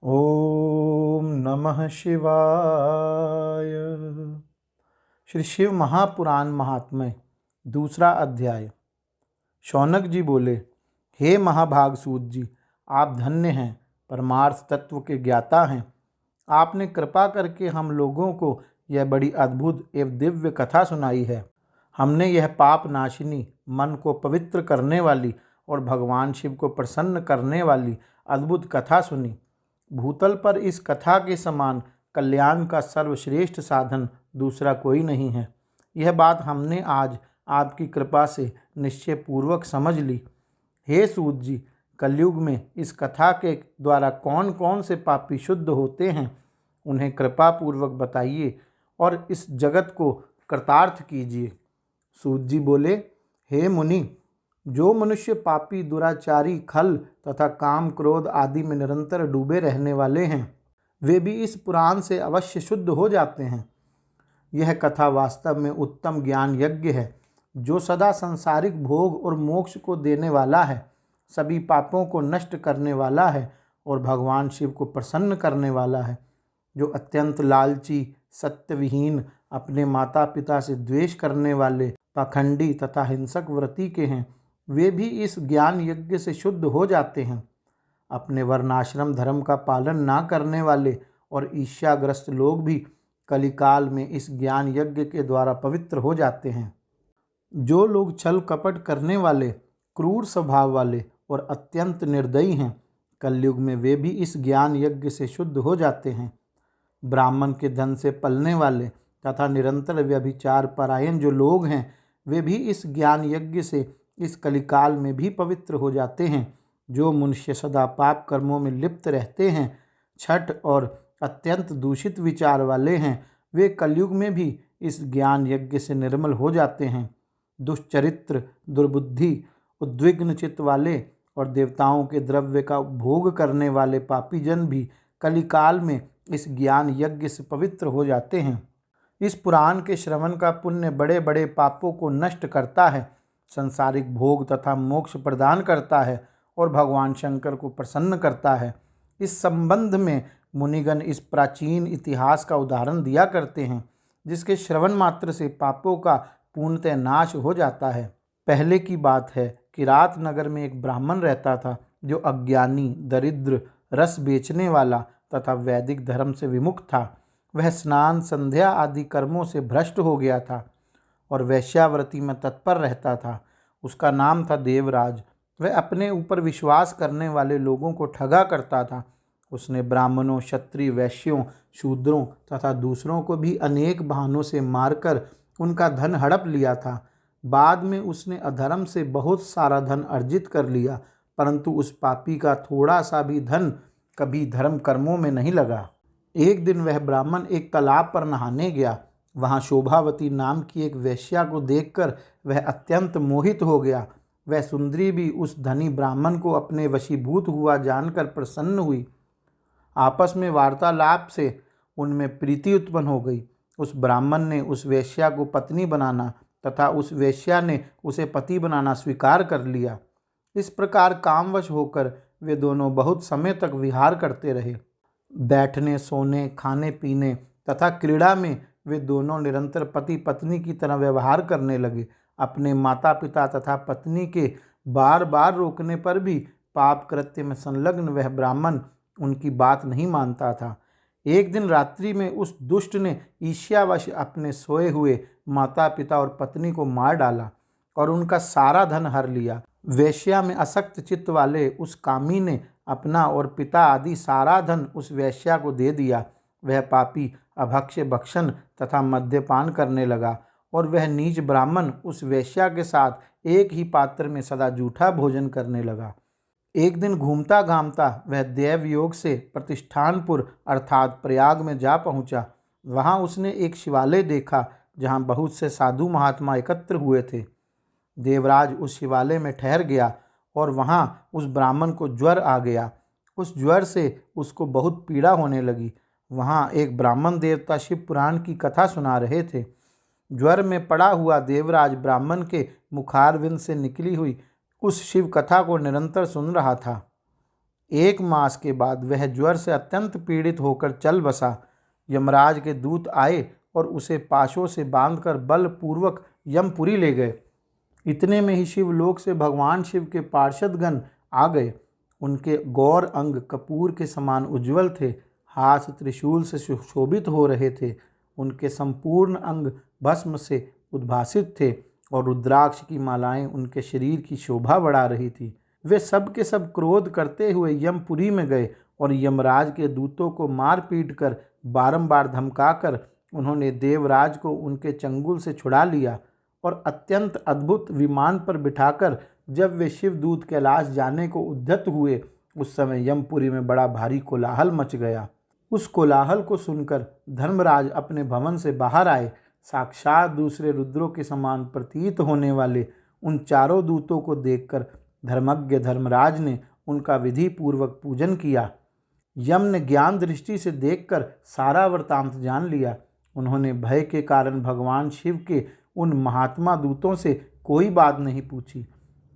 ओम नमः शिवाय। श्री शिव महापुराण महात्म्य दूसरा अध्याय। शौनक जी बोले, हे महाभाग सूत जी, आप धन्य हैं, परमार्थ तत्व के ज्ञाता हैं। आपने कृपा करके हम लोगों को यह बड़ी अद्भुत एवं दिव्य कथा सुनाई है। हमने यह पाप नाशिनी, मन को पवित्र करने वाली और भगवान शिव को प्रसन्न करने वाली अद्भुत कथा सुनी। भूतल पर इस कथा के समान कल्याण का सर्वश्रेष्ठ साधन दूसरा कोई नहीं है। यह बात हमने आज आपकी कृपा से निश्चय पूर्वक समझ ली। हे सूत जी, कलयुग में इस कथा के द्वारा कौन कौन से पापी शुद्ध होते हैं, उन्हें कृपा पूर्वक बताइए और इस जगत को कृतार्थ कीजिए। सूत जी बोले, हे मुनि, जो मनुष्य पापी, दुराचारी, खल तथा काम क्रोध आदि में निरंतर डूबे रहने वाले हैं, वे भी इस पुराण से अवश्य शुद्ध हो जाते हैं। यह कथा वास्तव में उत्तम ज्ञान यज्ञ है, जो सदा सांसारिक भोग और मोक्ष को देने वाला है, सभी पापों को नष्ट करने वाला है और भगवान शिव को प्रसन्न करने वाला है। जो अत्यंत लालची, सत्यविहीन, अपने माता पिता से द्वेष करने वाले, पाखंडी तथा हिंसक वृत्ति के हैं, वे भी इस ज्ञान यज्ञ से शुद्ध हो जाते हैं। अपने वर्णाश्रम धर्म का पालन ना करने वाले और ईर्ष्याग्रस्त लोग भी कलिकाल में इस ज्ञान यज्ञ के द्वारा पवित्र हो जाते हैं। जो लोग छल कपट करने वाले, क्रूर स्वभाव वाले और अत्यंत निर्दयी हैं, कलयुग में वे भी इस ज्ञान यज्ञ से शुद्ध हो जाते हैं। ब्राह्मण के धन से पलने वाले तथा निरंतर व्यभिचार परायण जो लोग हैं, वे भी इस ज्ञान यज्ञ से इस कलिकाल में भी पवित्र हो जाते हैं। जो मनुष्य सदा पाप कर्मों में लिप्त रहते हैं, छठ और अत्यंत दूषित विचार वाले हैं, वे कलयुग में भी इस ज्ञान यज्ञ से निर्मल हो जाते हैं। दुष्चरित्र, दुर्बुद्धि, उद्विग्न चित्त वाले और देवताओं के द्रव्य का भोग करने वाले पापी जन भी कलिकाल में इस ज्ञान यज्ञ से पवित्र हो जाते हैं। इस पुराण के श्रवण का पुण्य बड़े बड़े पापों को नष्ट करता है, संसारिक भोग तथा मोक्ष प्रदान करता है और भगवान शंकर को प्रसन्न करता है। इस संबंध में मुनिगण इस प्राचीन इतिहास का उदाहरण दिया करते हैं, जिसके श्रवण मात्र से पापों का पूर्णतः नाश हो जाता है। पहले की बात है कि रात नगर में एक ब्राह्मण रहता था, जो अज्ञानी, दरिद्र, रस बेचने वाला तथा वैदिक धर्म से विमुख था। वह स्नान, संध्या आदि कर्मों से भ्रष्ट हो गया था और वेश्यावृत्ति में तत्पर रहता था। उसका नाम था देवराज। वह अपने ऊपर विश्वास करने वाले लोगों को ठगा करता था। उसने ब्राह्मणों, क्षत्रिय, वैश्यों, शूद्रों तथा दूसरों को भी अनेक बहानों से मारकर उनका धन हड़प लिया था। बाद में उसने अधर्म से बहुत सारा धन अर्जित कर लिया, परंतु उस पापी का थोड़ा सा भी धन कभी धर्म कर्मों में नहीं लगा। एक दिन वह ब्राह्मण एक तालाब पर नहाने गया। वहाँ शोभावती नाम की एक वेश्या को देखकर वह अत्यंत मोहित हो गया। वह सुंदरी भी उस धनी ब्राह्मण को अपने वशीभूत हुआ जानकर प्रसन्न हुई। आपस में वार्तालाप से उनमें प्रीति उत्पन्न हो गई। उस ब्राह्मण ने उस वेश्या को पत्नी बनाना तथा उस वेश्या ने उसे पति बनाना स्वीकार कर लिया। इस प्रकार कामवश होकर वे दोनों बहुत समय तक विहार करते रहे। बैठने, सोने, खाने पीने तथा क्रीड़ा में वे दोनों निरंतर पति पत्नी की तरह व्यवहार करने लगे। अपने माता पिता तथा पत्नी के बार बार रोकने पर भी पाप कृत्य में संलग्न वह ब्राह्मण उनकी बात नहीं मानता था। एक दिन रात्रि में उस दुष्ट ने ईर्ष्यावश अपने सोए हुए माता पिता और पत्नी को मार डाला और उनका सारा धन हर लिया। वेश्या में आसक्त चित्त वाले उस कामी ने अपना और पिता आदि सारा धन उस वेश्या को दे दिया। वह पापी अभक्ष्य, भक्षण तथा मद्यपान करने लगा और वह नीच ब्राह्मण उस वेश्या के साथ एक ही पात्र में सदा जूठा भोजन करने लगा। एक दिन घूमता घामता वह देवयोग से प्रतिष्ठानपुर अर्थात प्रयाग में जा पहुंचा। वहां उसने एक शिवालय देखा, जहां बहुत से साधु महात्मा एकत्र हुए थे। देवराज उस शिवालय में ठहर गया और वहां उस ब्राह्मण को ज्वर आ गया। उस ज्वर से उसको बहुत पीड़ा होने लगी। वहां एक ब्राह्मण देवता शिव पुराण की कथा सुना रहे थे। ज्वर में पड़ा हुआ देवराज ब्राह्मण के मुखारविंद से निकली हुई उस शिव कथा को निरंतर सुन रहा था। 1 मास के बाद वह ज्वर से अत्यंत पीड़ित होकर चल बसा। यमराज के दूत आए और उसे पाशों से बांधकर बलपूर्वक यमपुरी ले गए। इतने में ही शिवलोक से भगवान शिव के पार्षदगण आ गए। उनके गौर अंग कपूर के समान उज्जवल थे, हाथ त्रिशूल से सुशोभित हो रहे थे। उनके संपूर्ण अंग भस्म से उद्भासित थे और रुद्राक्ष की मालाएं उनके शरीर की शोभा बढ़ा रही थी। वे सब के सब क्रोध करते हुए यमपुरी में गए और यमराज के दूतों को मार पीट कर बारंबार धमकाकर उन्होंने देवराज को उनके चंगुल से छुड़ा लिया और अत्यंत अद्भुत विमान पर बिठाकर जब वे शिवदूत कैलाश जाने को उद्यत हुए, उस समय यमपुरी में बड़ा भारी कोलाहल मच गया। उस कोलाहल को सुनकर धर्मराज अपने भवन से बाहर आए। साक्षात दूसरे रुद्रों के समान प्रतीत होने वाले उन चारों दूतों को देखकर धर्मज्ञ धर्मराज ने उनका विधि पूर्वक पूजन किया। यम ने ज्ञान दृष्टि से देखकर सारा वृतांत जान लिया। उन्होंने भय के कारण भगवान शिव के उन महात्मा दूतों से कोई बात नहीं पूछी।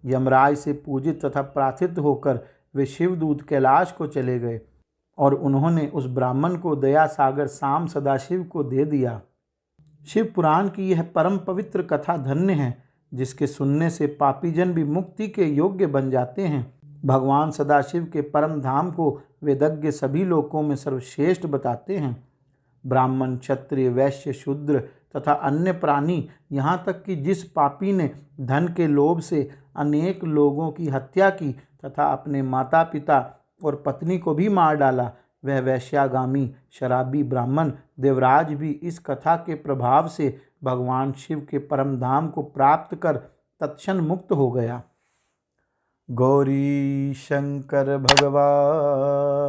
यमराज से पूजित तथा प्रार्थित होकर वे शिवदूत कैलाश को चले गए और उन्होंने उस ब्राह्मण को दया सागर साम सदाशिव को दे दिया। शिव पुराण की यह परम पवित्र कथा धन्य है, जिसके सुनने से पापीजन भी मुक्ति के योग्य बन जाते हैं। भगवान सदाशिव के परम धाम को वेदज्ञ सभी लोकों में सर्वश्रेष्ठ बताते हैं। ब्राह्मण, क्षत्रिय, वैश्य, शूद्र तथा अन्य प्राणी, यहाँ तक कि जिस पापी ने धन के लोभ से अनेक लोगों की हत्या की तथा अपने माता पिता और पत्नी को भी मार डाला, वह वैश्यागामी शराबी ब्राह्मण देवराज भी इस कथा के प्रभाव से भगवान शिव के परम धाम को प्राप्त कर तत्क्षण मुक्त हो गया। गौरी शंकर भगवान